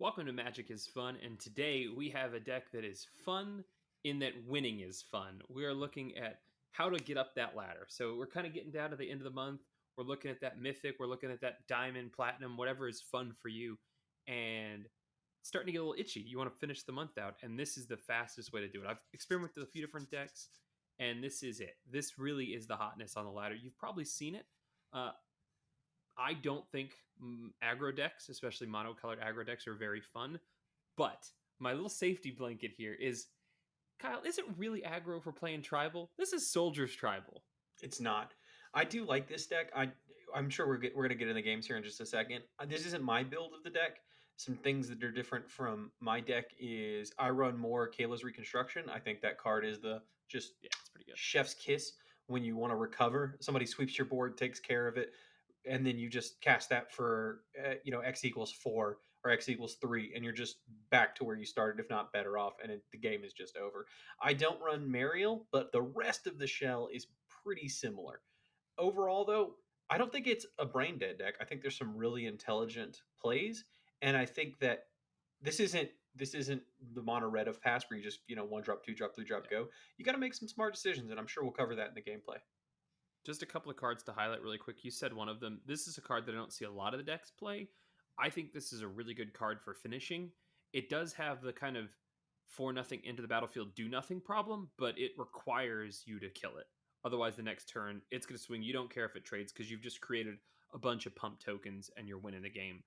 Welcome to Magic is Fun, and today we have a deck that is fun in that winning is fun. We are looking at how to get up that ladder. So we're kind of getting down to the end of the month. We're looking at that mythic, we're looking at that diamond, platinum, whatever is fun for you, and it's starting to get a little itchy. You want to finish the month out, and this is the fastest way to do it. I've experimented with a few different decks, and this is it. This really is the hotness on the ladder. You've probably seen it. I don't think aggro decks, especially monocolored aggro decks, are very fun. But my little safety blanket here is, Kyle, is it really aggro for playing tribal? This is Soldier's Tribal. It's not. I do like this deck. I'm sure we're going to get in the games here in just a second. This isn't my build of the deck. Some things that are different from my deck is I run more Kayla's Reconstruction. I think that card is It's pretty good. chef's kiss when you want to recover. Somebody sweeps your board, takes care of it, and then you just cast that for X equals 4 or X equals 3, and you're just back to where you started, if not better off, and the game is just over. I don't run Mariel, but the rest of the shell is pretty similar. Overall, though, I don't think it's a brain dead deck. I think there's some really intelligent plays, and I think that this isn't the mono red of past where you just 1 drop, 2 drop, 3 drop, go. You got to make some smart decisions, and I'm sure we'll cover that in the gameplay. Just a couple of cards to highlight really quick. You said one of them. This is a card that I don't see a lot of the decks play. I think this is a really good card for finishing. It does have the kind of 4-0 into the battlefield do nothing problem, but it requires you to kill it. Otherwise, the next turn, it's going to swing. You don't care if it trades because you've just created a bunch of pump tokens and you're winning the game.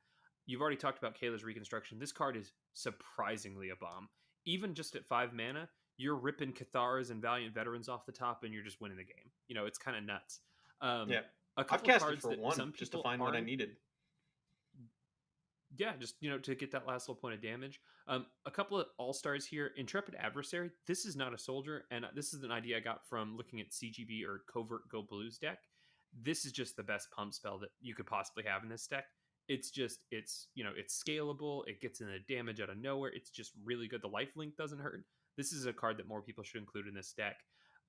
You've already talked about Kayla's Reconstruction. This card is surprisingly a bomb. Even just at 5 mana, you're ripping Cathars and Valiant Veterans off the top and you're just winning the game. It's kind of nuts. Yeah, A I've couple cast of it cards for that one some just to people find what I aren't- needed. Yeah, just to get that last little point of damage. A couple of all-stars here. Intrepid Adversary. This is not a soldier, and this is an idea I got from looking at CGB or Covert Go Blues deck. This is just the best pump spell that you could possibly have in this deck. It's scalable. It gets in the damage out of nowhere. It's just really good. The lifelink doesn't hurt. This is a card that more people should include in this deck.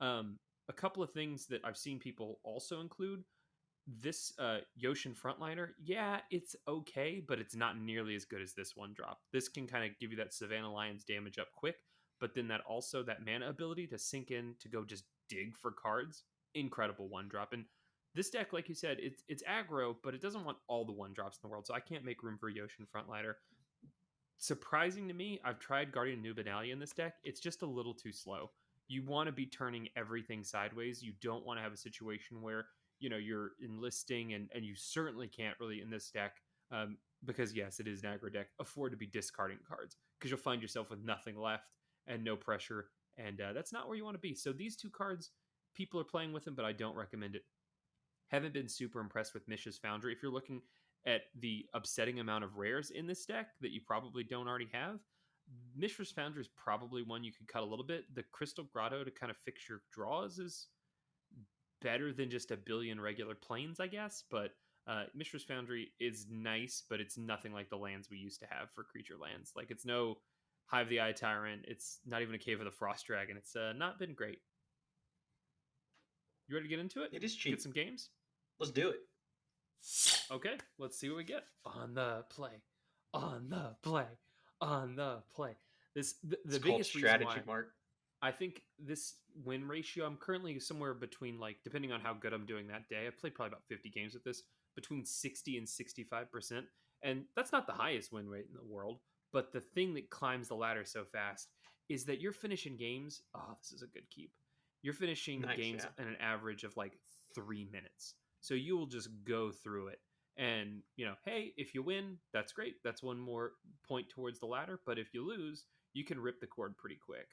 A couple of things that I've seen people also include. This Yoshin Frontliner, yeah, it's okay, but it's not nearly as good as this 1-drop. This can kind of give you that Savannah Lions damage up quick, but then that mana ability to sink in to go just dig for cards, incredible 1-drop. And this deck, like you said, it's aggro, but it doesn't want all the 1-drops in the world, so I can't make room for Yoshin Frontliner. Surprising to me, I've tried Guardian Nubenalia in this deck. It's just a little too slow. You want to be turning everything sideways. You don't want to have a situation where you're enlisting, and you certainly can't really in this deck, because yes, it is an aggro deck, afford to be discarding cards because you'll find yourself with nothing left and no pressure, and that's not where you want to be. So these two cards, people are playing with them, but I don't recommend it. Haven't been super impressed with Mishra's Foundry. If you're looking at the upsetting amount of rares in this deck that you probably don't already have, Mishra's Foundry is probably one you could cut a little bit. The Crystal Grotto to kind of fix your draws is better than just a billion regular planes, I guess, but Mishra's Foundry is nice, but it's nothing like the lands we used to have for creature lands. Like, it's no Hive the Eye Tyrant, it's not even a Cave of the Frost Dragon. It's not been great. You ready to get into it? It is cheap. Get some games? Let's do it. Okay, let's see what we get. On the play. On the play. On the play. The biggest strategy, reason why Mark. I think this win ratio, I'm currently somewhere between, like, depending on how good I'm doing that day, I've played probably about 50 games with this, between 60 and 65%. And that's not the highest win rate in the world. But the thing that climbs the ladder so fast is that you're finishing games. Oh, this is a good keep. You're finishing games in an average of like 3 minutes. So you will just go through it. And, hey, if you win, that's great. That's one more point towards the ladder. But if you lose, you can rip the cord pretty quick.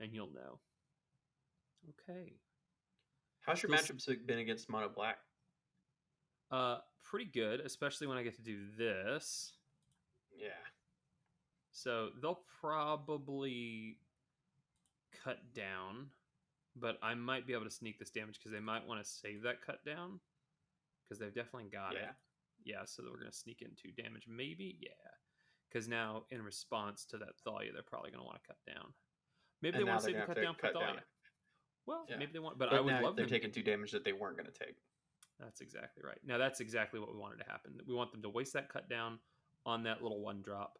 And you'll know. Okay. How's your matchups been against Mono Black? Pretty good, especially when I get to do this. Yeah. So they'll probably cut down, but I might be able to sneak this damage because they might want to save that cut down because they've definitely got it. Yeah, so we're going to sneak in 2 damage, maybe? Yeah. Because now, in response to that Thalia, they're probably going to want to cut down. Maybe they want to save the cut down for Thalia. Well, yeah. Maybe they want, but I would love they're them. taking 2 damage that they weren't going to take. That's exactly right. Now that's exactly what we wanted to happen. We want them to waste that cut down on that little one drop.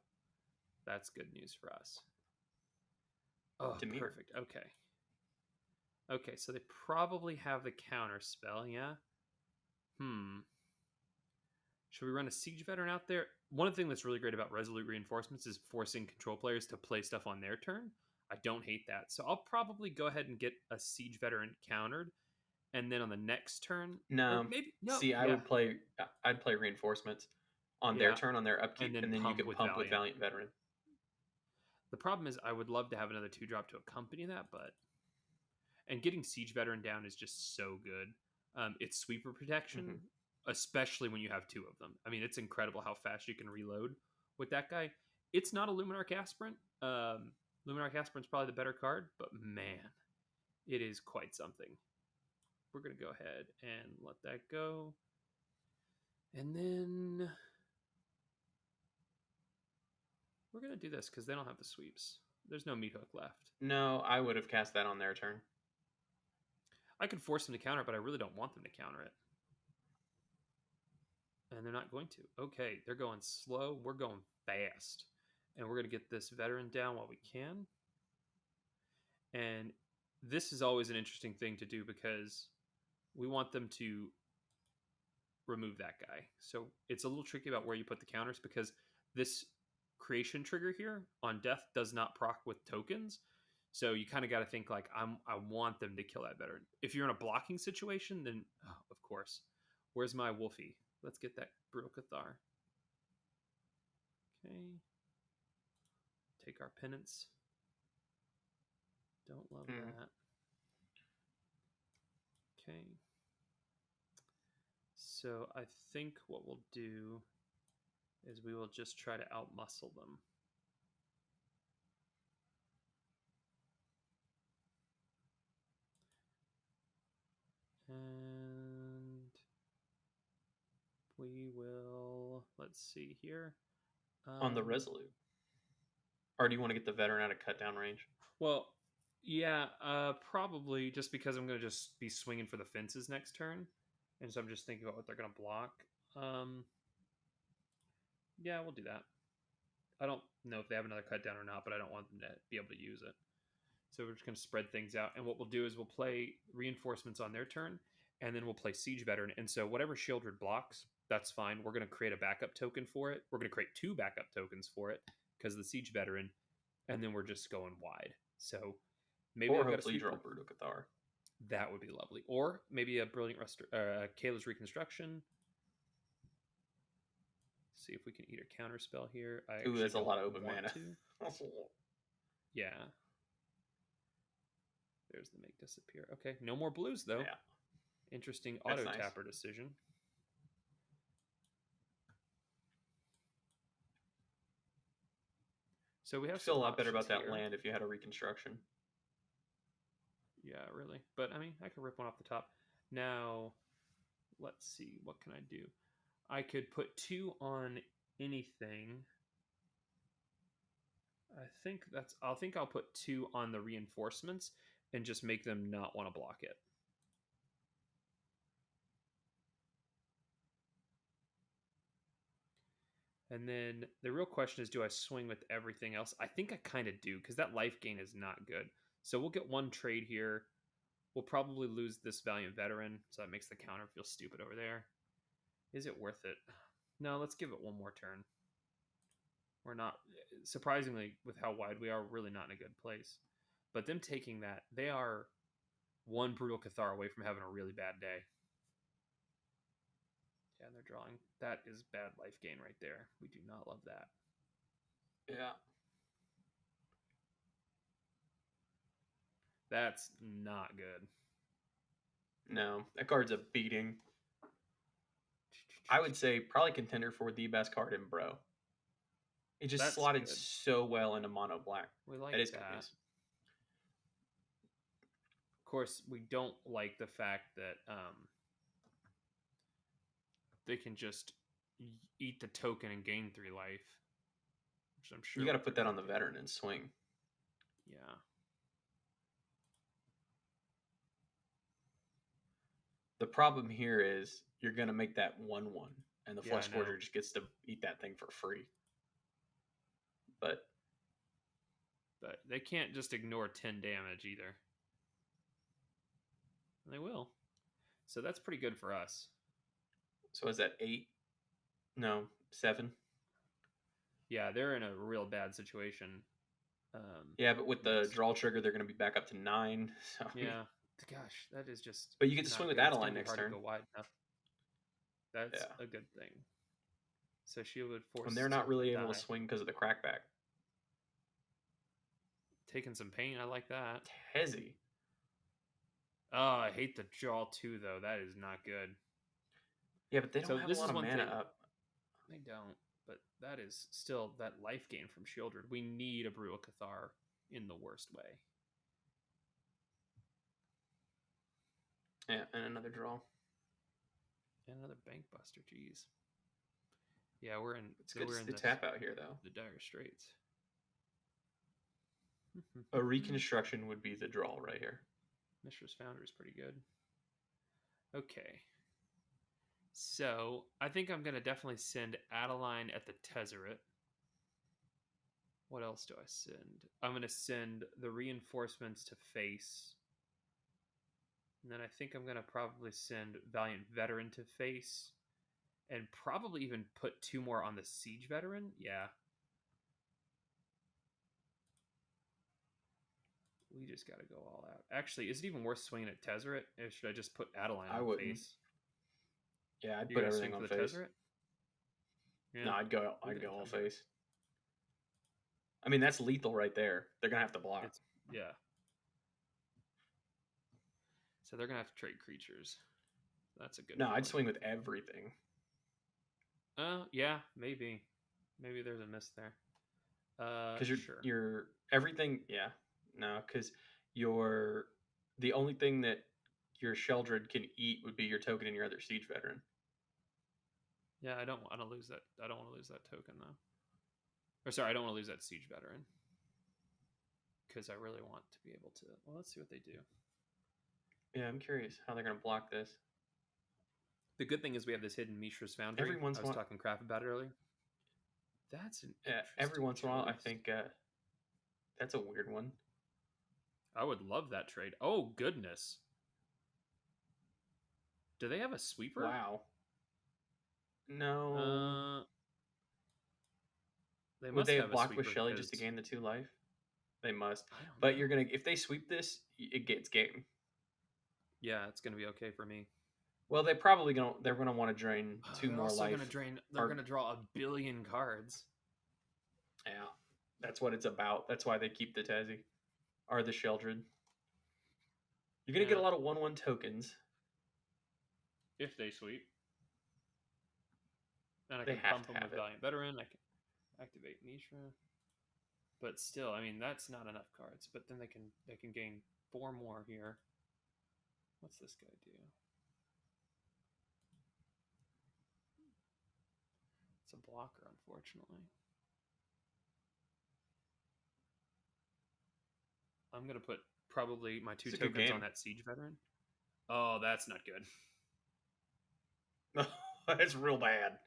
That's good news for us. Oh, Demir. perfect. Okay. Okay, so they probably have the counter spell, yeah? Hmm. Should we run a siege veteran out there? One thing that's really great about resolute reinforcements is forcing control players to play stuff on their turn. I don't hate that. So I'll probably go ahead and get a siege veteran countered, and then on the next turn, or No, maybe no, see, yeah, I'd play reinforcements on their yeah, turn on their and upkeep, then and then you pump can with pump with Valiant. Valiant Veteran. The problem is I would love to have another 2-drop to accompany that, but and getting siege veteran down is just so good. It's sweeper protection, Hmm. especially when you have two of them. I mean, it's incredible how fast you can reload with that guy. It's not a Luminarch Aspirant. Luminarch Aspirant's probably the better card, but man, it is quite something. We're gonna go ahead and let that go, and then we're gonna do this because they don't have the sweeps. There's no meat hook left. No, I would have cast that on their turn. I could force them to counter it, but I really don't want them to counter it. And they're not going to. Okay, they're going slow. We're going fast. And we're going to get this veteran down while we can. And this is always an interesting thing to do because we want them to remove that guy. So it's a little tricky about where you put the counters because this creation trigger here on death does not proc with tokens. So you kind of got to think like I want them to kill that veteran. If you're in a blocking situation, then of course. Where's my Wolfie? Let's get that Brutal Cathar. Okay. Take our penance. Don't love that. Okay. So I think what we'll do is we will just try to outmuscle them. And we will, let's see here. On the Resolute. Or do you want to get the veteran out of cut down range? Well, yeah, probably just because I'm going to just be swinging for the fences next turn. And so I'm just thinking about what they're going to block. Yeah, we'll do that. I don't know if they have another cut down or not, but I don't want them to be able to use it. So we're just going to spread things out. And what we'll do is we'll play reinforcements on their turn, and then we'll play siege veteran. And so whatever Shieldred blocks, that's fine. We're going to create a backup token for it. We're going to create 2 backup tokens for it because of the siege veteran, and then we're just going wide. So maybe Or I've got a hopefully you draw sweeper. Brutal Cathar. That would be lovely. Or maybe a brilliant Kayla's Reconstruction. See if we can eat a counter spell here. I Ooh, actually that's a don't lot of open want mana. to. Yeah. There's the make disappear. Okay, no more blues though. Yeah. Interesting That's auto nice. tapper decision. So we have I'd feel a lot better about here. that land if you had a reconstruction. Yeah, really. But I mean, I could rip one off the top. Now, let's see. What can I do? I could put 2 on anything. I think I'll put 2 on the reinforcements and just make them not want to block it. And then the real question is, do I swing with everything else? I think I kind of do because that life gain is not good. So we'll get 1 trade here. We'll probably lose this Valiant Veteran, so that makes the counter feel stupid over there. Is it worth it? No, let's give it 1 more turn. We're not, surprisingly, with how wide we are, really not in a good place. But them taking that, they are 1 Brutal Cathar away from having a really bad day. Yeah, they're drawing. That is bad life gain right there. We do not love that. Yeah. That's not good. No, that card's a beating. I would say probably contender for the best card in Bro. It just That's slotted good. so well into mono black. We like That is that. good news. Of course, we don't like the fact that they can just eat the token and gain 3 life, which I'm sure You got to what put they're that on the gonna do. veteran and swing. Yeah. The problem here is you're gonna make that 1/1, and the Yeah, Flesh I know. Scourger just gets to eat that thing for free. But But they can't just ignore 10 damage either. They will. So that's pretty good for us. so is that 8? No, 7. Yeah, they're in a real bad situation. Yeah, but with the Next. draw trigger, they're gonna be back up to 9. So I mean, Yeah. Gosh, that is just but you get to swing not with good. It's going Adeline to be next hard to turn. go wide enough. That's Yeah, a good thing. So she would and force they're to not really able to die. swing because of the crackback. Taking some pain. I like that. Hezzy. Oh, I hate the draw too, though. That is not good. Yeah, but they don't So have a this lot is of one mana thing. up. They don't, but that is still that life gain from Shieldred. We need a Brutal Cathar in the worst way. Yeah, and another draw. And another Bank Buster. Jeez. Yeah, we're in. It's good to We're see in the this tap out here, though. the dire straits. A reconstruction would be the draw right here. Mishra's Foundry is pretty good. Okay. So I think I'm gonna definitely send Adeline at the Tezzeret. What else do I send? I'm gonna send the reinforcements to face. And then I think I'm gonna probably send Valiant Veteran to face. And probably even put 2 more on the Siege Veteran. Yeah. We just gotta go all out. Actually, is it even worth swinging at Tezzeret? Or should I just put Adeline I on wouldn't. face? Yeah, I'd You're put gonna everything swing for on the face. Tezzeret? Yeah. No, I'd go. We I'd can go all come here. face. I mean, that's lethal right there. They're gonna have to block. It's yeah. So they're gonna have to trade creatures. That's a good No, I'd feeling. swing with everything. Yeah, maybe. Maybe there's a miss there. Because Sure. you're everything. Yeah, no, because you're the only thing that your Sheldred can eat would be your token and your other siege veteran. Yeah, I don't want to lose that. I don't want to lose that token though. Or sorry, I don't want to lose that siege veteran because I really want to be able to. Well, let's see what they do. Yeah, I'm curious how they're gonna block this. The good thing is we have this hidden Mishra's Foundry. Every once I in a was while, talking crap about it earlier. That's an every interesting once in a while, I choice. think that's a weird one. I would love that trade. Oh goodness. Do they have a sweeper? Wow. No. They Would must they have have a blocked with sweeper Shelly just to because gain the 2 life? They must. I don't But know. you're gonna if they sweep this, it gets game. Yeah, it's gonna be okay for me. Well, they're gonna want to drain 2 They're more also life. gonna drain. They're gonna draw a billion cards. Yeah, that's what it's about. That's why they keep the Tezzy or the Sheldred. You're gonna get a lot of 1/1 tokens. If they sweep, and I They can have pump to them have with it. Valiant Veteran. I can activate Mishra. But still, I mean that's not enough cards. But then they can gain 4 more here. What's this guy do? It's a blocker, unfortunately. I'm gonna put probably my 2 It's a good tokens on game. that Siege Veteran. Oh, that's not good. That's real bad.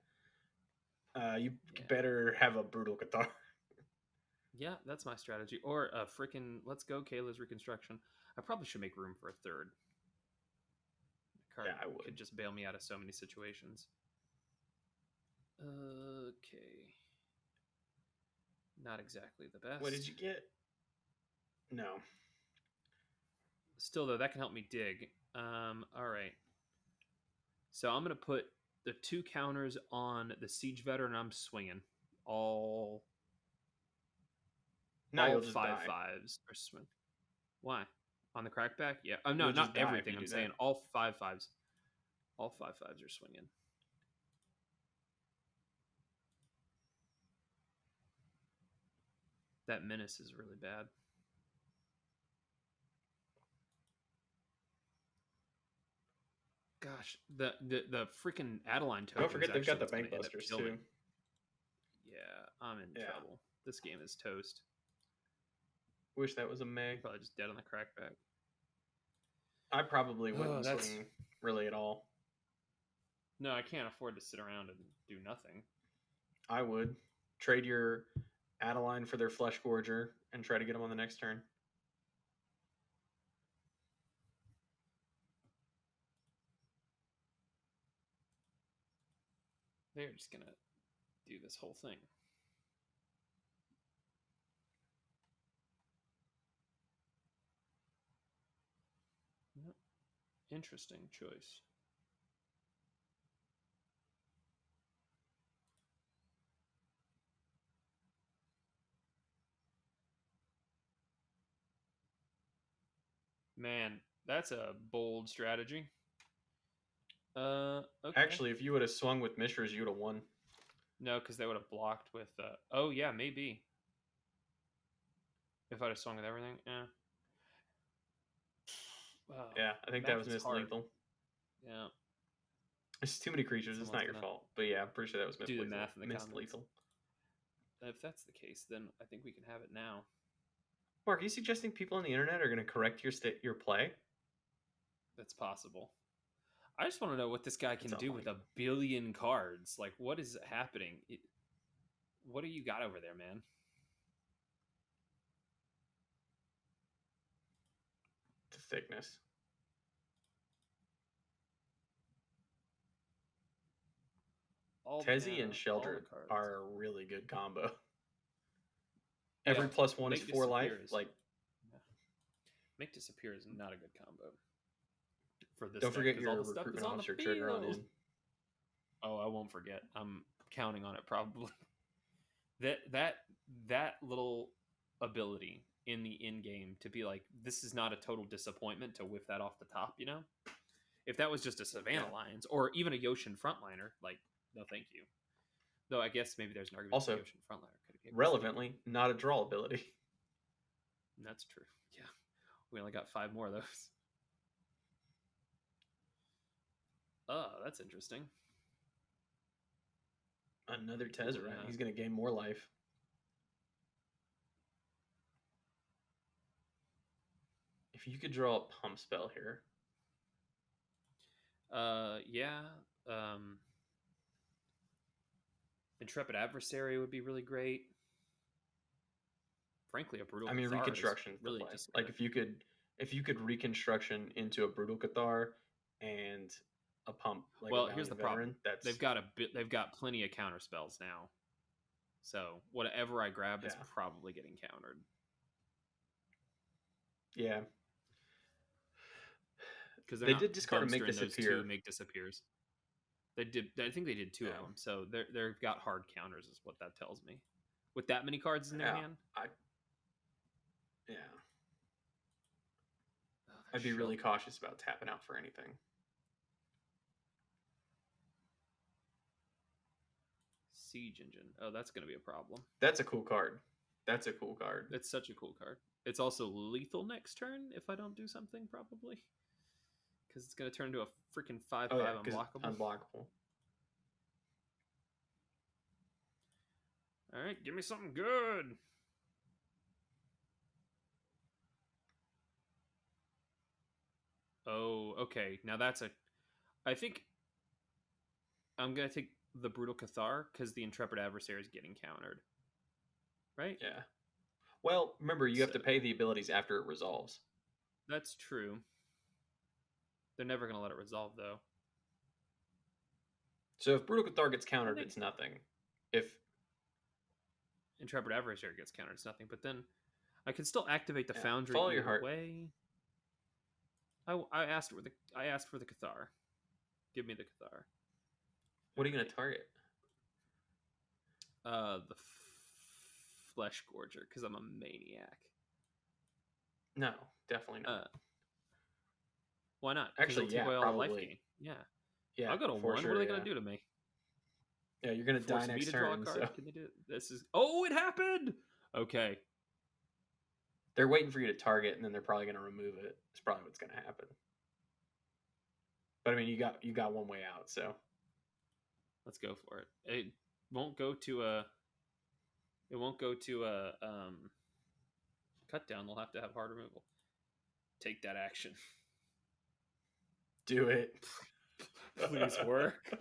You better have a brutal Cathar. Yeah, that's my strategy. Or a freaking let's go Kayla's Reconstruction. I probably should make room for a third. The card Yeah, I would. could just bail me out of so many situations. Okay. Not exactly the best. What did you get? No. Still though, that can help me dig. All right. So I'm gonna put the 2 counters on the Siege Veteran. I'm swinging all. No, All you'll just 5/5s are swing. Why? On the crackback? Yeah. Oh no, You'll just not die if everything. you I'm do saying that. all 5/5s. All 5/5s are swinging. That menace is really bad. Gosh, the freaking Adeline token. Don't forget is they've got actually the what's gonna Bank end up Busters killing too. me. Yeah, I'm in Yeah. trouble. This game is toast. Wish that was a Meg. Probably just dead on the crackback. I probably Oh, wouldn't that's swing really at all. no, I can't afford to sit around and do nothing. I would trade your Adeline for their Flesh Gorger and try to get them on the next turn. They're just gonna do this whole thing. Yep. Interesting choice. Man, that's a bold strategy. Okay. Actually, if you would have swung with Mishras, you would have won. No, because they would have blocked with. Oh yeah, maybe. If I'd have swung with everything, yeah. Oh, Yeah, I think that math was is Miss hard. Lethal. Yeah, It's too many creatures. It's someone's not your gonna fault. But yeah, I'm pretty sure that was Miss do the Lethal. math in the Miss comments. Lethal. If that's the case, then I think we can have it now. Mark, are you suggesting people on the internet are going to correct your play? That's possible. I just want to know what this guy That's can do with a unlikely. billion cards. Like, what is happening? What do you got over there, man? The thickness. All the Tezzy mana, and all the Sheldred cards. are a really good combo. Yeah, Every +1 is make 4 life. disappear is Like, yeah. Make disappear is not a good combo for this don't deck forget because all your the stuff is recruitment on the officer trigger on field. in. Oh, I won't forget. I'm counting on it probably. That little ability in the in game to be like, this is not a total disappointment to whiff that off the top, you know? If that was just a Yeah. Savannah Lions or even a Yoshin frontliner, like, no thank you. Though I guess maybe there's an argument that Also, the Yoshin frontliner could have relevantly, not a draw ability. That's true. Yeah. We only got 5 more of those. Oh, that's interesting. Another Ooh, Tezzeret. yeah. He's going to gain more life. If you could draw a pump spell here. Yeah. Um, Intrepid Adversary would be really great. Frankly, a Brutal I mean, Cathar is Reconstruction's the really play. just Like gonna. if you could Reconstruction into a Brutal Cathar and a pump like a Well, here's the Valiant problem. Veteran, that's They've got plenty of counter spells now. So whatever I grab yeah. is probably getting countered Yeah. because they're They not did discard a Make dumpstering those two Disappear. make disappears. They did. I think they did 2 of Yeah. them. So they've got hard counters, is what that tells me. With that many cards in their Yeah. hand, Yeah. oh, I'd be really cautious about tapping out for anything. Siege Engine. Oh, that's going to be a problem. That's a cool card. That's a cool card. It's such a cool card. It's also lethal next turn if I don't do something, probably. Because it's going to turn into a freaking 5/5 Oh yeah, because unblockable. unblockable. All right, give me something good. Oh, okay. Now that's a. I think I'm going to take the Brutal Cathar because the Intrepid Adversary is getting countered. Right? Yeah. Well, remember you have So to pay the abilities after it resolves. that's true. They're never going to let it resolve, though. So if Brutal Cathar gets I countered, think it's nothing. If Intrepid Adversary gets countered, it's nothing. But then I can still activate the Foundry follow your either heart. way. I asked for the Cathar. Give me the Cathar. What are you going to target? The Flesh Gorger because I'm a maniac. No, definitely not. Why not? Actually, Take yeah, away all the life probably. gain. Yeah. Yeah, I'll go to for 1. sure. What are they Yeah. going to do to me? Yeah, you're going to die Force me next to draw a turn. card? So Can they do it? This is. Oh, it happened. Okay. they're waiting for you to target, and then they're probably going to remove it. It's probably what's going to happen. But I mean, you got one way out. So Let's go for it. It won't go to a. It won't go to a cut down. They'll have to have hard removal. Take that action. Do it. Please work.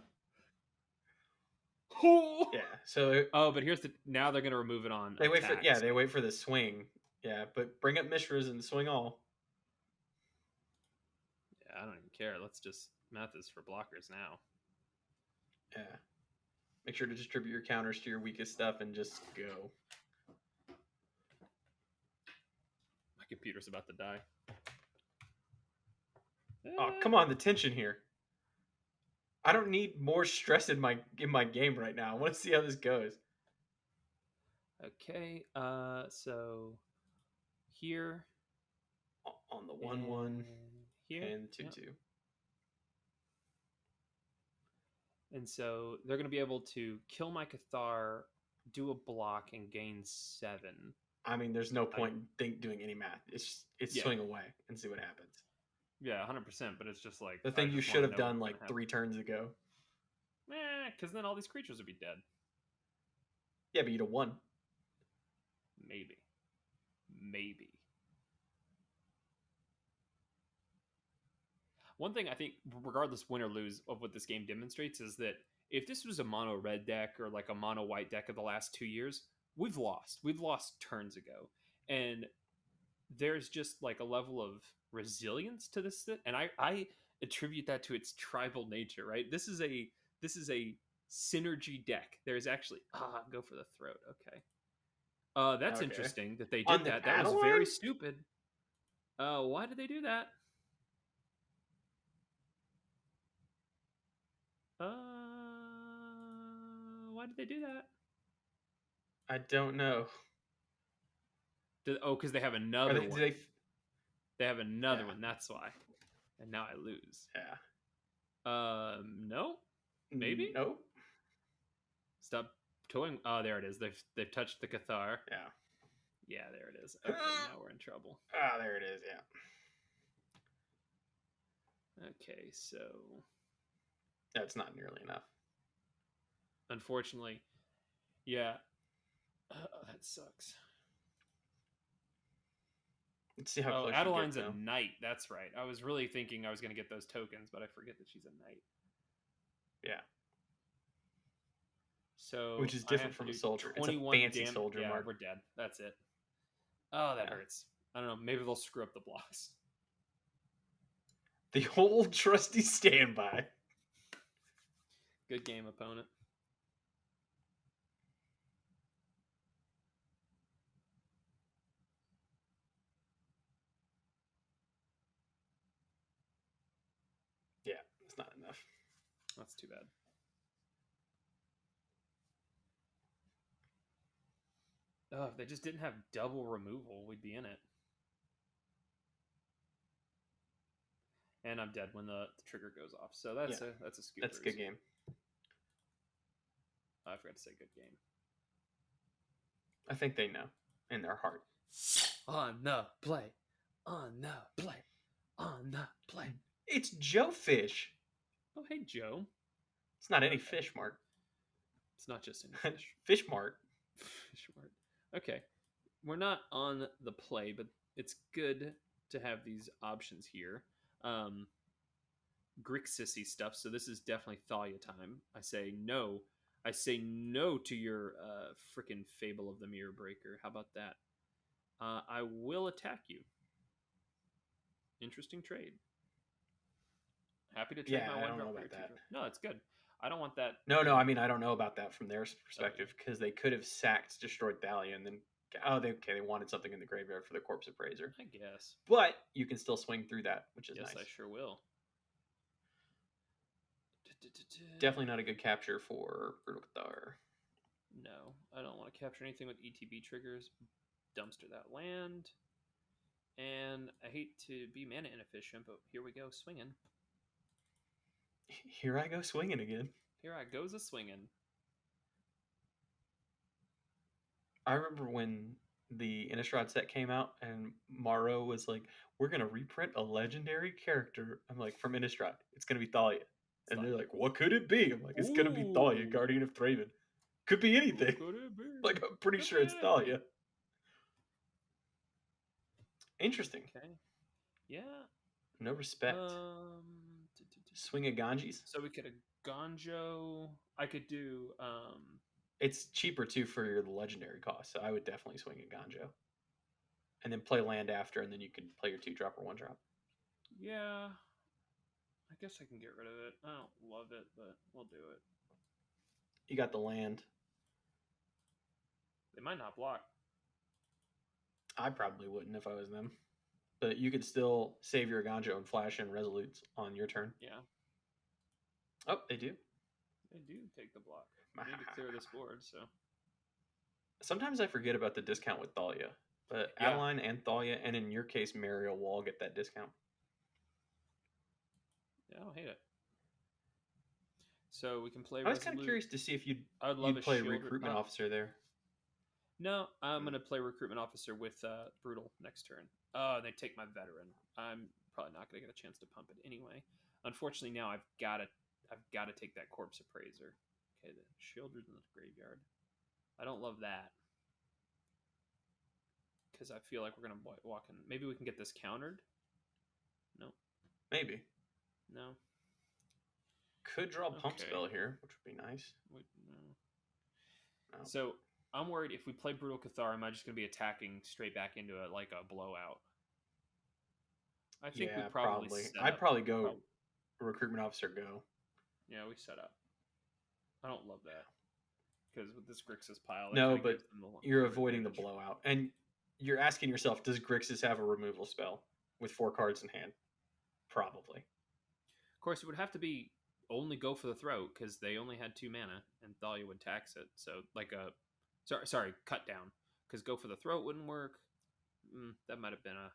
Yeah. So Oh, but here's the now they're gonna remove it on they wait for attacks. they wait for the swing. Yeah, but bring up Mishras and swing all. Yeah, I don't even care. Let's just math is for blockers now. Yeah. Make sure to distribute your counters to your weakest stuff and just go. My computer's about to die. Oh, come on, the tension here. I don't need more stress in my game right now. I want to see how this goes. Okay, so here On the 1/1 and here and 2/2. Yep. And so they're going to be able to kill my Cathar, do a block, and gain 7. I mean, there's no point in doing any math. It's Yeah. swing away and see what happens. Yeah, 100%. But it's just like The thing you should have done like 3 turns ago. Because then all these creatures would be dead. Yeah, but you'd have won. Maybe. One thing I think, regardless win or lose of what this game demonstrates, is that if this was a mono red deck or like a mono white deck of the last 2 years, we've lost. We've lost turns ago. And there's just like a level of resilience to this, and I attribute that to its tribal nature, right? This is a synergy deck. There's actually go for the throat. Okay. That's Okay. interesting that they On did the that. That was Adeline? very stupid. Why did they do that? Why did they do that? I don't know. Because they have another one. They have another one. That's why. And now I lose. Yeah. No. Maybe. Nope. Stop toying. Oh, there it is. They've touched the Cathar. Yeah. Yeah, there it is. Okay, now we're in trouble. Ah, there it is. Yeah. Okay, so that's not nearly enough. Unfortunately, yeah. That sucks. Let's see how close Adeline's you get, a knight. That's right. I was really thinking I was going to get those tokens, but I forget that she's a knight. Yeah. So which is different from a soldier. It's a fancy soldier. Yeah, Mark. We're dead. That's it. Oh, that hurts. I don't know. Maybe they'll screw up the blocks. The old trusty standby. Good game, opponent. Yeah, it's not enough. That's too bad. Oh, if they just didn't have double removal, we'd be in it. And I'm dead when the trigger goes off. So that's a scoop. That's a good game. Oh, I forgot to say good game. I think they know in their heart. On the play. On the play. On the play. It's Joe Fish. Oh, hey, Joe. It's not any fish, Mark. It's not just any fish. Fish Mart. Fish Mart. Okay. We're not on the play, but it's good to have these options here. Grixis-y stuff, so this is definitely Thalia time. I say no. I say no to your freaking Fable of the Mirror Breaker. How about that? I will attack you. Interesting trade. Happy to trade my one drop for your two drop. No, it's good. I don't want that. No, I mean, I don't know about that from their perspective, because they could have sacked Destroyed Thalia and then they wanted something in the graveyard for the Corpse Appraiser. I guess. But you can still swing through that, which is nice. Yes, I sure will. Definitely not a good capture for Brutal Cathar. No, I don't want to capture anything with ETB triggers. Dumpster that land. And I hate to be mana inefficient, but here we go, swinging. Here I go swinging again. Here I goes a swinging. I remember when the Innistrad set came out and Morrow was like, we're going to reprint a legendary character. I'm like, from Innistrad. It's going to be Thalia. And they're like, what could it be? I'm like, it's going to be Thalia, Guardian of Thraben. Could be anything. What could it be? Like, I'm pretty sure it's Thalia. Interesting. Okay. Yeah. No respect. Swing a Ganges. So we could a Gonjo. I could do. It's cheaper too for your legendary cost, so I would definitely swing a Ganjo. And then play land after, and then you can play your 2-drop or 1-drop. Yeah. I guess I can get rid of it. I don't love it, but we'll do it. You got the land. They might not block. I probably wouldn't if I was them. But you could still save your Ganjo and flash in Resolutes on your turn. Yeah. Oh, they do. They do take the block. I need to clear this board, so. Sometimes I forget about the discount with Thalia. But Yeah. Adeline and Thalia, and in your case, Mariel will all get that discount. Yeah, I don't hate it. So we can play. I was kind of curious to see if you'd play recruitment officer there. No, I'm gonna play recruitment officer with brutal next turn. Oh, they take my veteran. I'm probably not gonna get a chance to pump it anyway. Unfortunately, now I've got to take that corpse appraiser. Okay, the Shieldred's in the graveyard. I don't love that because I feel like we're gonna walk in. Maybe we can get this countered. No. Maybe. No. Could draw pump spell here, which would be nice. No. So I'm worried if we play Brutal Cathar, am I just going to be attacking straight back into it like a blowout? I think we probably. I'd probably go recruitment officer go. Yeah, we set up. I don't love that because with this Grixis pile. No, but you're avoiding the blowout, and you're asking yourself, does Grixis have a removal spell with 4 cards in hand? Probably. Of course, it would have to be only go for the throat because they only had 2 mana and Thalia would tax it. So like a sorry, cut down because go for the throat wouldn't work. That might have been a.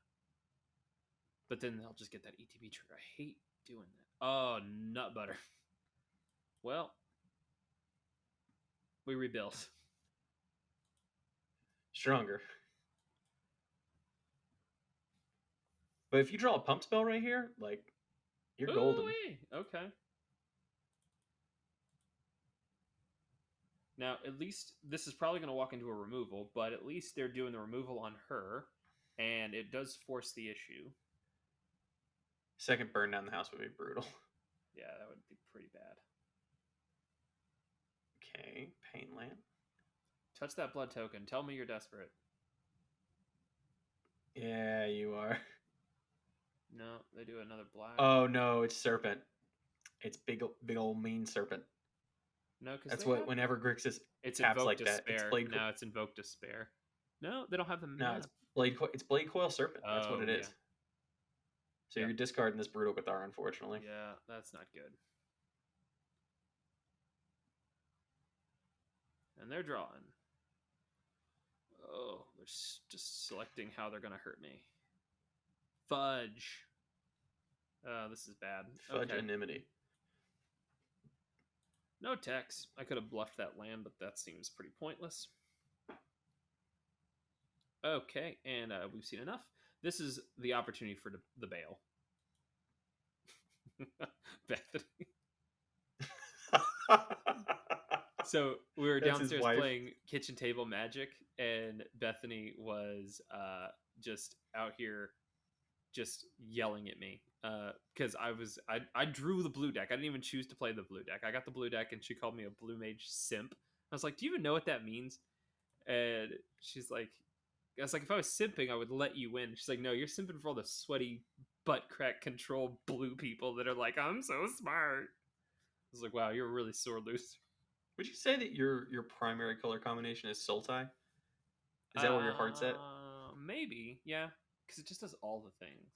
But then they'll just get that ETB trigger. I hate doing that. Oh, nut butter. Well, we rebuild. Stronger. But if you draw a pump spell right here, like you're golden. Okay. Now, at least this is probably going to walk into a removal, but at least they're doing the removal on her, and it does force the issue. Second burn down the house would be brutal. Yeah, that would be pretty bad. Okay, Pain Lamp. Touch that blood token. Tell me you're desperate. Yeah, you are. No, they do another black. Oh no, it's Serpent. It's big old mean Serpent. No, because that's what. Whenever Grixis it's taps like despair. that, it's Blade. Now it's Invoke Despair. No, they don't have the. No, it's Blade. It's Blade Coil Serpent. That's what it is. So you're discarding this Brutal Cathar, unfortunately. Yeah, that's not good. And they're drawing. Oh, they're just selecting how they're going to hurt me. Fudge. This is bad. Fudge Enmity. No text. I could have bluffed that land, but that seems pretty pointless. Okay, and we've seen enough. This is the opportunity for the bail. Bethany. So we were downstairs playing kitchen table Magic, and Bethany was just out here just yelling at me because I drew the blue deck. I didn't even choose to play the blue deck. I got the blue deck, and she called me a blue mage simp. I was like, do you even know what that means? And she's like, I was like, if I was simping, I would let you win. She's like, no, you're simping for all the sweaty butt crack control blue people that are like, I'm so smart. I was like, wow, you're a really sore loser. Would you say that your primary color combination is Sultai? Is that where your heart's at? Maybe, yeah, because it just does all the things.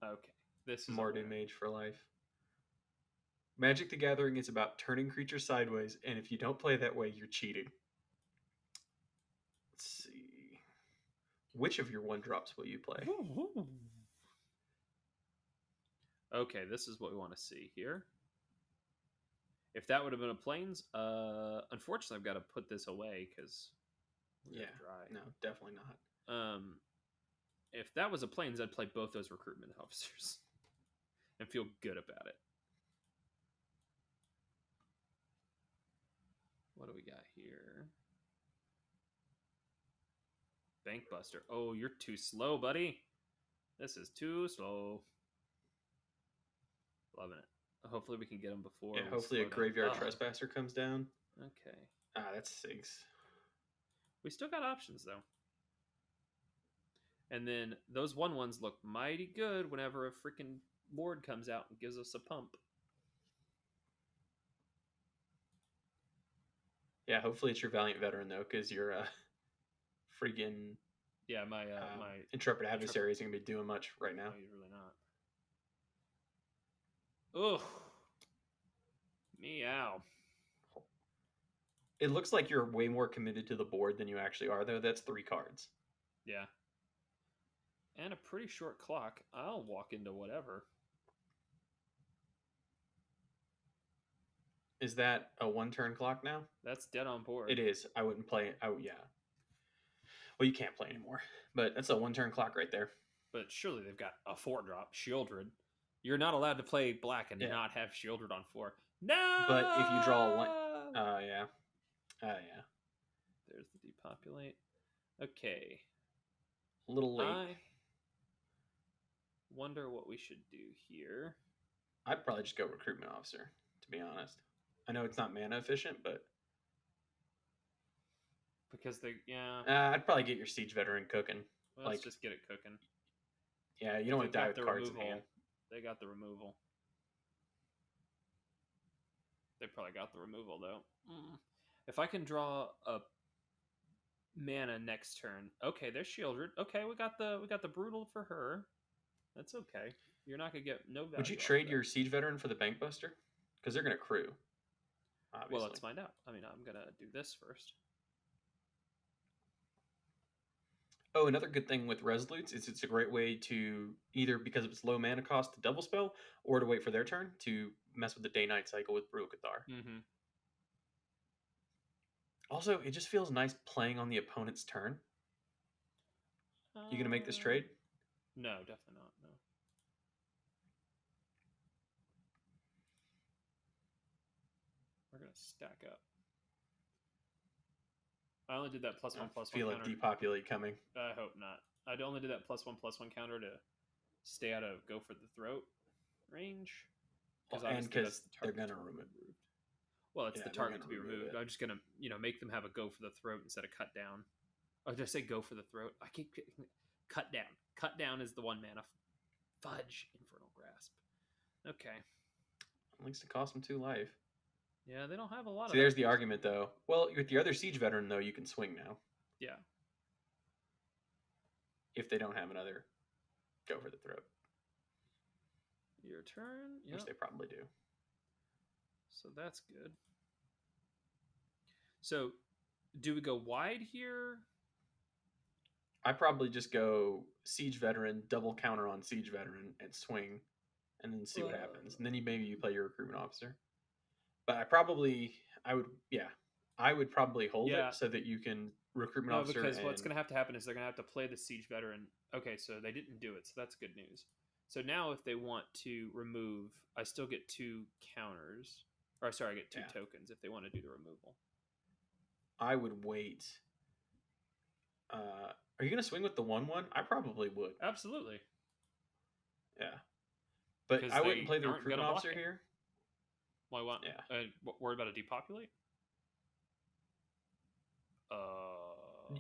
Okay, this is Mardu Mage for life. Magic the Gathering is about turning creatures sideways, and if you don't play that way, you're cheating. Let's see. Which of your 1-drops will you play? Okay, this is what we want to see here. If that would have been a Plains, unfortunately, I've got to put this away because dry. No, definitely not. If that was a Plains, I'd play both those recruitment officers and feel good about it. What do we got here? Bankbuster. Oh, you're too slow, buddy. This is too slow. Loving it. Hopefully we can get them Yeah, before we hopefully a slow down. graveyard trespasser comes down. Okay. Ah, that's 6. We still got options though. And then those 1/1s look mighty good whenever a freaking lord comes out and gives us a pump. Yeah, hopefully it's your Valiant Veteran though, because your freaking Yeah, my Intrepid Adversary isn't gonna be doing much right now. No, he's really not. Ugh. Meow. It looks like you're way more committed to the board than you actually are, though. That's 3 cards. Yeah. And a pretty short clock. I'll walk into whatever. Is that a 1-turn clock now? That's dead on board. It is. I wouldn't play it. Oh, yeah. Well, you can't play anymore. But that's a 1-turn clock right there. But surely they've got a 4-drop, Shieldred. You're not allowed to play black and not have Shieldred on 4. No! But if you draw a 1... yeah. Yeah. There's the depopulate. Okay. A little late. I wonder what we should do here. I'd probably just go Recruitment Officer, to be honest. I know it's not mana efficient, but... Because they... Yeah. I'd probably get your Siege Veteran cooking. Well, let's just get it cooking. Yeah, you don't want to die with cards in hand. They got the removal. They probably got the removal, though. If I can draw a mana next turn. Okay, there's Shieldred. Okay, we got the Brutal for her. That's okay. You're not going to get no value. Would you trade your Siege Veteran for the Bank Buster? Because they're going to crew. Obviously. Well, let's find out. I mean, I'm going to do this first. Oh, another good thing with Resolutes is it's a great way to either, because of its low mana cost, to double spell, or to wait for their turn to mess with the day-night cycle with Brutal Cathar. Mm-hmm. Also, it just feels nice playing on the opponent's turn. You going to make this trade? No, definitely not. No. We're going to stack up. I only did that +1/+1 I feel like counter. depopulate coming. I hope not. I only did that +1/+1 counter to stay out of go for the throat range. And because they're going to remove it. Well, it's the target to be removed. I'm just going to, make them have a go for the throat instead of cut down. Or did I say go for the throat? I keep cut down. Cut down is the 1 mana. Fudge. Infernal Grasp. Okay. At least it cost them 2 life. Yeah, they don't have a lot of. See, there's the argument, though. Well, with the other Siege Veteran, though, you can swing now. Yeah. If they don't have another go for the throat. Your turn. Which they probably do. So that's good. So, do we go wide here? I probably just go Siege Veteran, double counter on Siege Veteran, and swing, and then see what happens. And then maybe you play your Recruitment Officer. But I would probably hold it so that you can Recruitment Officer. Because what's going to have to happen is they're going to have to play the Siege Veteran. Okay, so they didn't do it, so that's good news. So now if they want to remove, I still get 2 counters. Or sorry, I get 2 tokens if they want to do the removal. I would wait. Are you going to swing with the 1/1? I probably would. Absolutely. Yeah. But I wouldn't play the Recruitment Officer here. Why? What? Yeah. Worried about a depopulate?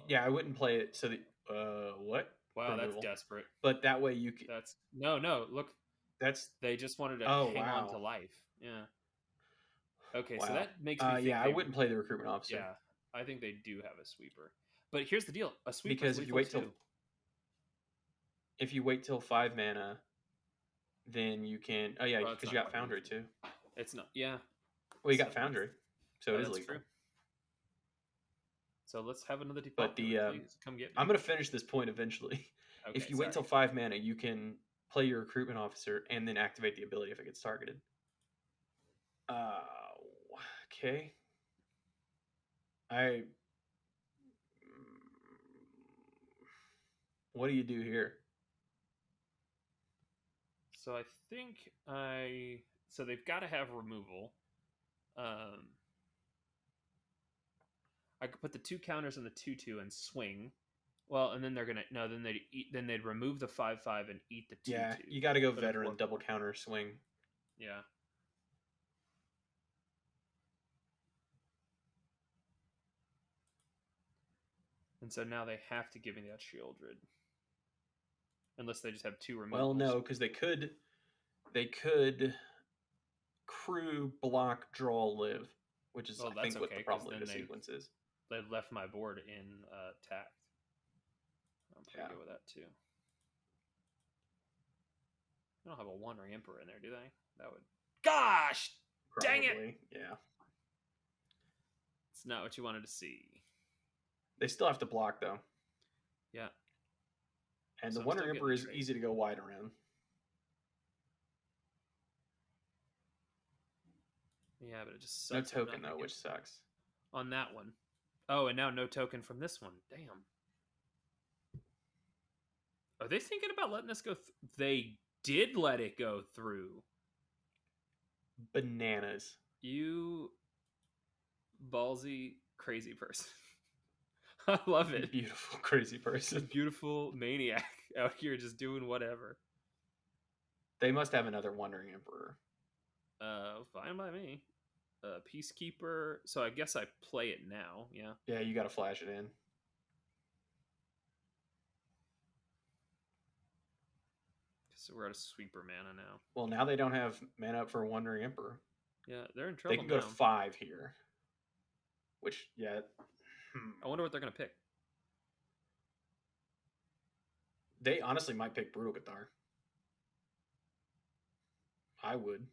Yeah, I wouldn't play it so that... what? Wow, removal. That's desperate. But that way you can... That's... No, look. They just wanted to hang on to life. Yeah. Okay, so that makes me think... I wouldn't play the Recruitment Officer. Yeah, I think they do have a sweeper. But here's the deal. A sweeper because if you wait till 5 mana, then you can... Oh, yeah, because you got Foundry, too. It's not... Yeah. Well, you got Foundry, so it is legal. True. So let's have another depopulate. But please come get me. I'm going to finish this point eventually. Okay, if you wait till 5 mana, you can play your Recruitment Officer and then activate the ability if it gets targeted. Okay. What do you do here? So I think So they've got to have removal. I could put the 2 counters on the 2/2 and swing. Well, and then they're gonna then they'd remove the 5/5 and eat the 2/2. Yeah, you got to go Veteran, double counter, swing. Yeah. And so now they have to give me that Shieldred. Unless they just have two Well, removals. no, because they could crew, block, draw, live, which is Well, I that's think what the okay, because then probability sequence is. they've left my board in tact. I'm pretty Yeah, good with that too. They don't have a Wandering Emperor in there, do they? That would. Gosh, dang it! probably. Yeah, It's not what you wanted to see. they still have to block though, Yeah. and the So I'm still Wandering getting Emperor the is trade. easy to go wide around. Yeah, but it just No sucks. I'm token not gonna though, get which sucks. on that one. Oh, and now no token from this one. Damn. Are they thinking about letting us go? They did let it go through. Bananas. You ballsy, crazy person. I love it. Beautiful, crazy person. Beautiful maniac out here just doing whatever. They must have another Wandering Emperor. Fine by me. Peacekeeper. So I guess I play it now. Yeah. Yeah, you got to flash it in. So we're at a sweeper mana now. Well, now they don't have mana up for a Wandering Emperor. Yeah, they're in They trouble can go to now. 5 here. Which, yeah. I wonder what they're gonna pick. They honestly might pick Brutal Guitar. I would.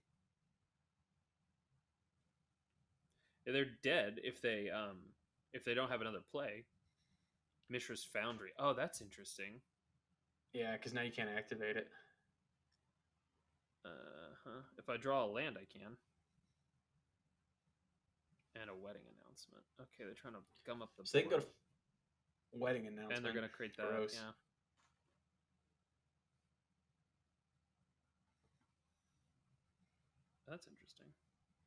Yeah, they're dead if they don't have another play. Mishra's Foundry. Oh, that's interesting. Yeah, because now you can't activate it. If I draw a land, I can. And a wedding announcement. Okay, they're trying to gum up the So they can go board. to wedding announcement. And they're gonna create that. Gross. Yeah. That's interesting.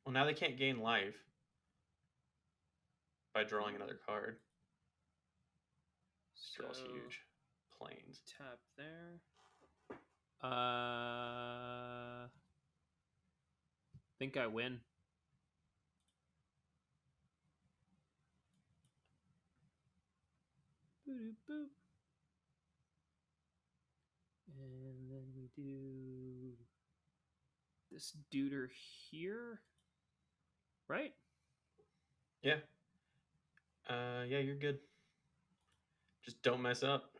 Well, now they can't gain life by drawing another card. This So draw's huge. Planes. tap there. Think I win. Boop, boop. And then we do this duder here, right? Yeah. Yeah, you're good. Just don't mess up.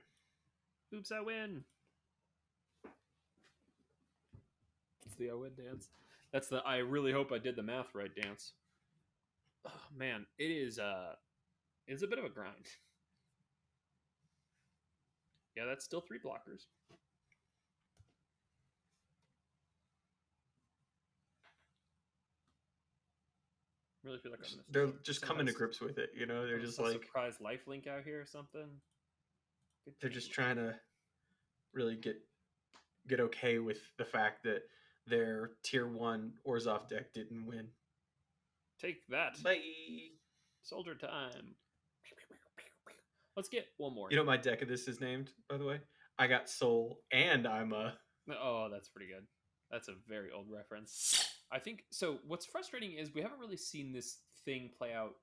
Oops, I win. It's the I win dance. That's the I really hope I did the math right dance. Oh, man, it's a bit of a grind. Yeah, that's still 3 blockers. Really feel like I'm missing. They're just coming to grips with it, you know? They're just like surprise life link out here or something. they're just trying to really get okay with the fact that their tier 1 Orzhov deck didn't win. Take that. Bye. Soldier time. Let's get one more. You know what my deck of this is named, by the way? I got Soul and I'm a... Oh, that's pretty good. That's a very old reference. I think so. What's frustrating is we haven't really seen this thing play out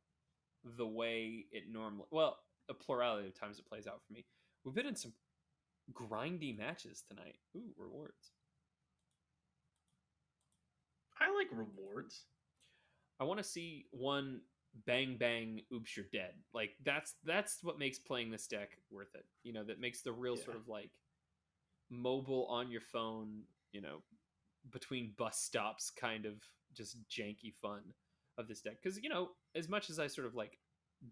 the way it normally. Well, a plurality of times it plays out for me. We've been in some grindy matches tonight. Ooh, rewards. I like rewards. I want to see one bang bang. Oops, you're dead. Like that's what makes playing this deck worth it. You know, that makes the real sort of like mobile on your phone. You know, between bus stops kind of just janky fun of this deck, because you know, as much as I sort of like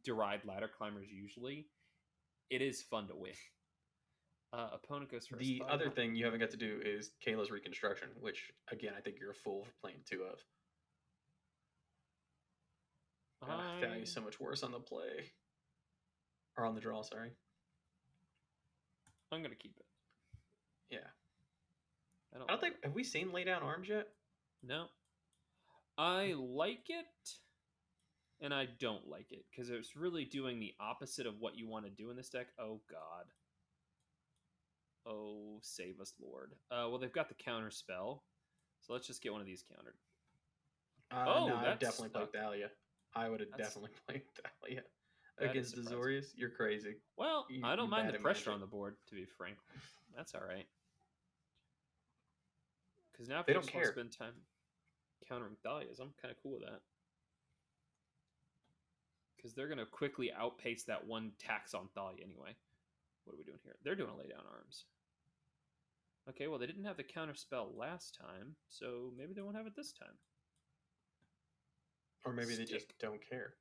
deride ladder climbers usually, it is fun to win. Opponent goes first. The other thing you haven't got to do is Kayla's Reconstruction, which again I think you're a fool for playing 2 of. Value so much worse on the play or on the draw. Sorry. I'm gonna keep it. Yeah. I don't think have we seen Lay Down Arms yet? No. I like it and I don't like it because it's really doing the opposite of what you want to do in this deck. Oh god. Oh, save us, Lord. Well, they've got the counter spell, So let's just get one of these countered. No, Oh, I'd that's definitely play stuck. Thalia. I would have That's definitely played Thalia that is against surprising. Azorius. You're crazy. Well, I don't You're mind the bad at pressure Magic. on the board, to be frank. That's all right. Because now if They they don't just want to care. spend time countering Thalias, I'm kind of cool with that. Because they're going to quickly outpace that one tax on Thalia anyway. What are we doing here? They're doing a lay down arms. Okay, well, they didn't have the counter spell last time, so maybe they won't have it this time. Or maybe they just Stick. don't care.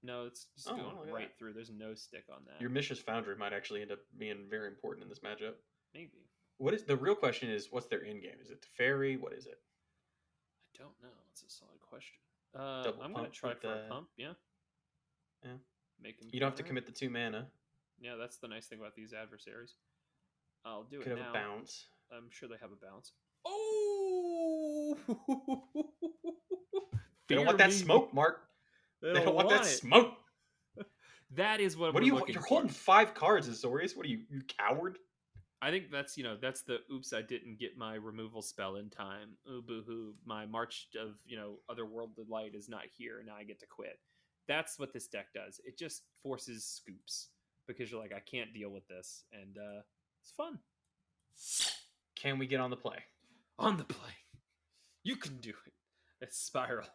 No, it's just Oh, going well, look at right that. through. There's no stick on that. Your Mishra's Foundry might actually end up being very important in this matchup. Maybe. What is the real question? Is what's their end game? Is it Teferi? What is it? I don't know. That's a solid question. Double I'm going to pump try with for a the. pump, yeah. Yeah. Make him You don't have to counter it. commit the 2 mana. Yeah, that's the nice thing about these adversaries. I'll do it Could have a now. bounce. I'm sure they have a bounce. Oh! They don't Fear want that me. smoke, Mark. They They don't don't want that want it. smoke. That is what What we're are you? looking You're for. holding 5 cards, Azorius. What are you coward? I think that's that's the oops, I didn't get my removal spell in time. Ooh, boo-hoo. My March of otherworldly light is not here. Now I get to quit. That's what this deck does. It just forces scoops because you're like, I can't deal with this, and it's fun. Can we get on the play? On the play, you can do it. It's Spiral.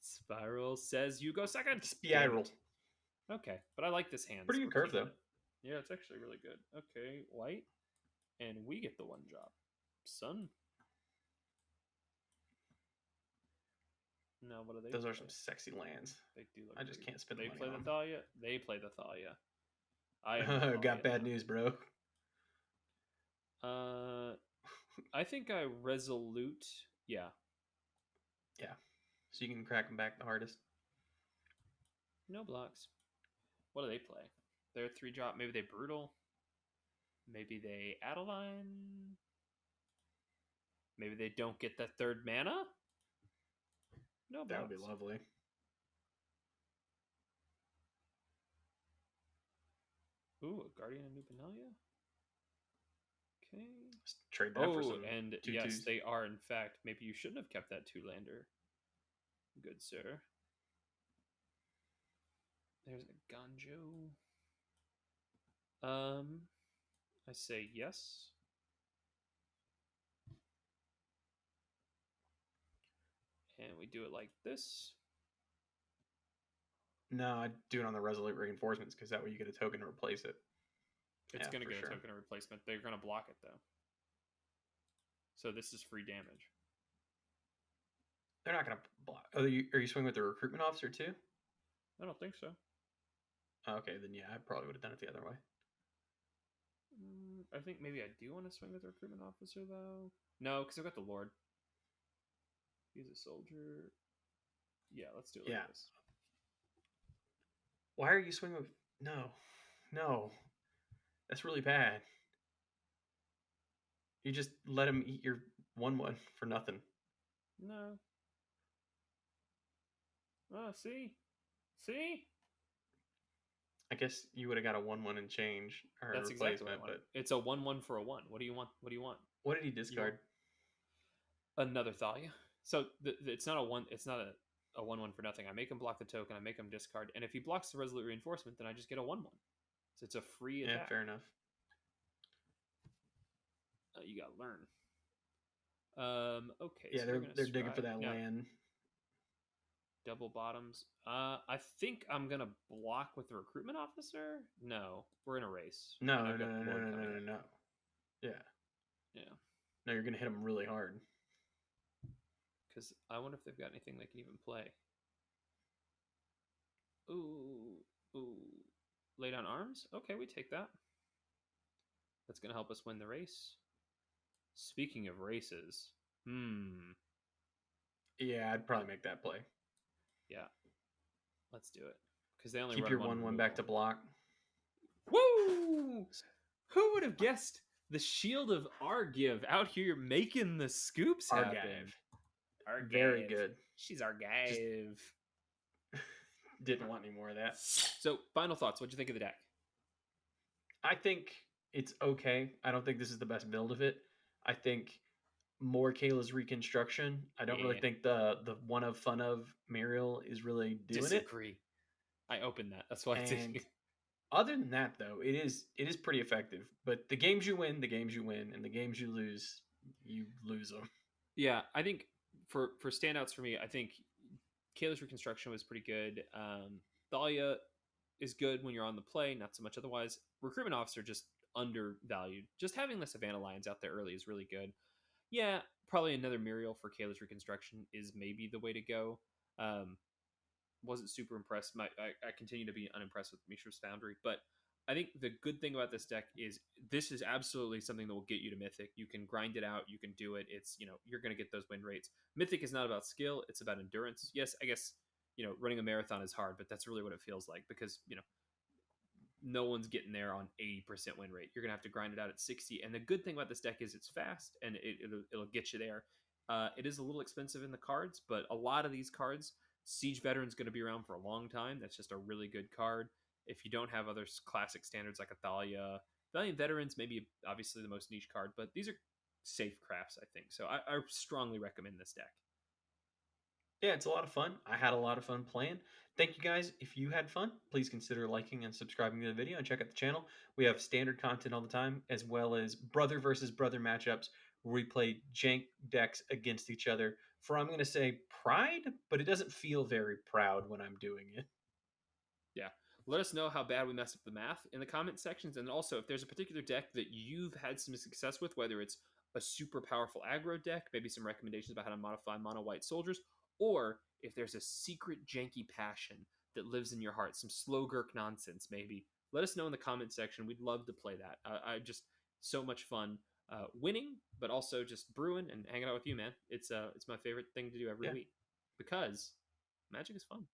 Spiral says you go second. Damn Spiral. it. Okay, but I like this hand. Pretty So good we're curve keeping though. it. Yeah, it's actually really good. Okay, white, and we get the one drop. Sun. No, what do they? Those play? are some sexy lands. They do look. I just pretty can't spend They the money play on the them. Thalia. They play the Thalia. I am the Thalia Got bad now. news, bro. I think I resolute. Yeah. Yeah. So you can crack them back the hardest. No blocks. What do they play? They're 3-drop. Maybe they brutal. Maybe they Adeline. Maybe they don't get the third mana. No blocks. That would be lovely. Ooh, a Guardian of New Benalia? Okay. Let's trade that for some and two yes, twos. they are, in fact. Maybe you shouldn't have kept that 2-lander. Good sir. There's a Ganjo. I say yes. And we do it like this. No, I'd do it on the Resolute Reinforcements because that way you get a token to replace it. It's going to get sure. a token of replacement. They're going to block it, though. So this is free damage. They're not going to block. Oh, are you swinging with the Recruitment Officer too? I don't think so. Okay, then yeah, I probably would have done it the other way. I think maybe I do want to swing with the Recruitment Officer, though. No, because I've got the Lord. He's a soldier. Yeah, let's do it like this. Why are you swinging with... No. That's really bad. You just let him eat your 1/1 for nothing. No. Oh, see? I guess you would have got a 1/1 and change or That's replacement, exactly what I want. It's a 1/1 for a 1. What do you want? What did he discard? Another Thalia. So it's not a 1. It's not a 1/1 for nothing. I make him block the token. I make him discard, and if he blocks the Resolute Reinforcement, then I just get a 1/1. So it's a free attack. Yeah, fair enough. You gotta learn. Okay. Yeah, so they're digging for that land. Double bottoms. I think I'm gonna block with the Recruitment Officer. No, we're in a race. No. Yeah. No, you're gonna hit them really hard. Because I wonder if they've got anything they can even play. Ooh. Lay down arms? Okay, we take that. That's going to help us win the race. Speaking of races. Yeah, I'd probably make that play. Yeah. Let's do it. Because they only keep run your 1 1/1 back to block. Woo! Who would have guessed the Shield of Argiv out here making the scoops happen? Argiv. Very good. She's Argiv. Didn't want any more of that. So, final thoughts. What'd you think of the deck? I think it's okay. I don't think this is the best build of it. I think more Kayla's reconstruction. I don't really Yeah, think the one of fun of Muriel is really doing it. disagree. I opened that. That's why I did. And other than that, though, it is pretty effective. But the games you win, the games you win, and the games you lose them. Yeah, I think for standouts for me, I think Kayla's reconstruction was pretty good. Thalia is good when you're on the play, not so much otherwise. Recruitment officer just undervalued. Just having the Savannah Lions out there early is really good. Yeah, probably another Muriel for Kayla's reconstruction is maybe the way to go. Um, wasn't super impressed. I continue to be unimpressed with Mishra's Foundry, but I think the good thing about this deck is this is absolutely something that will get you to Mythic. You can grind it out, you can do it. It's you're going to get those win rates. Mythic is not about skill; it's about endurance. Yes, I guess running a marathon is hard, but that's really what it feels like because no one's getting there on 80% win rate. You're gonna have to grind it out at 60. And the good thing about this deck is it's fast and it'll get you there. It is a little expensive in the cards, but a lot of these cards, Siege Veteran's going to be around for a long time. That's just a really good card. If you don't have other classic standards like Athalia, Valiant Veterans maybe obviously the most niche card, but these are safe crafts, I think. So I strongly recommend this deck. Yeah, it's a lot of fun. I had a lot of fun playing. Thank you guys. If you had fun, please consider liking and subscribing to the video and check out the channel. We have standard content all the time, as well as brother versus brother matchups where we play jank decks against each other for, I'm going to say, pride, but it doesn't feel very proud when I'm doing it. Yeah. Let us know how bad we messed up the math in the comment sections. And also, if there's a particular deck that you've had some success with, whether it's a super powerful aggro deck, maybe some recommendations about how to modify mono white soldiers, or if there's a secret janky passion that lives in your heart, some slow gurk nonsense, maybe, let us know in the comment section. We'd love to play that. I just so much fun winning, but also just brewing and hanging out with you, man. It's my favorite thing to do every Yeah. week because Magic is fun.